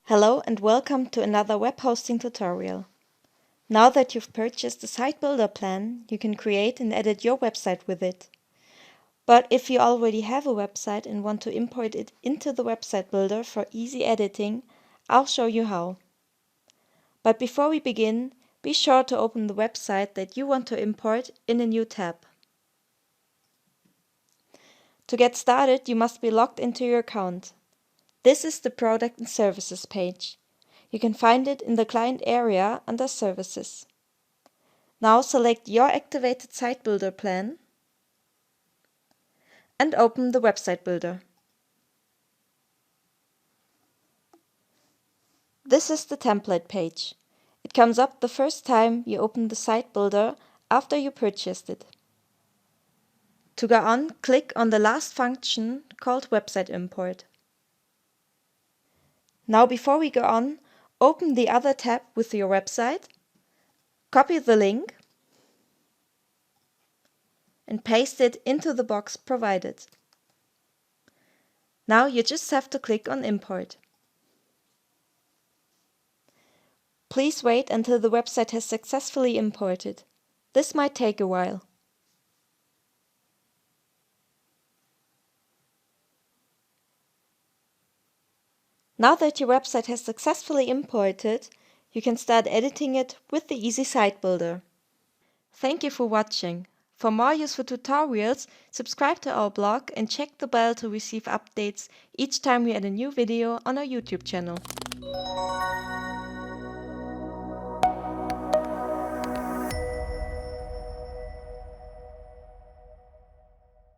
Hello and welcome to another web hosting tutorial. Now that you've purchased the Site Builder plan, you can create and edit your website with it. But if you already have a website and want to import it into the website builder for easy editing, I'll show you how. But before we begin, be sure to open the website that you want to import in a new tab. To get started, you must be logged into your account. This is the Product and Services page. You can find it in the client area under Services. Now select your activated Site Builder plan and open the website builder. This is the template page. It comes up the first time you open the Site Builder after you purchased it. To go on, click on the last function called Website Import. Now before we go on, open the other tab with your website, copy the link and paste it into the box provided. Now you just have to click on Import. Please wait until the website has successfully imported. This might take a while. Now that your website has successfully imported, you can start editing it with the Easysitebuilder. Thank you for watching. For more useful tutorials, subscribe to our blog and check the bell to receive updates each time we add a new video on our YouTube channel.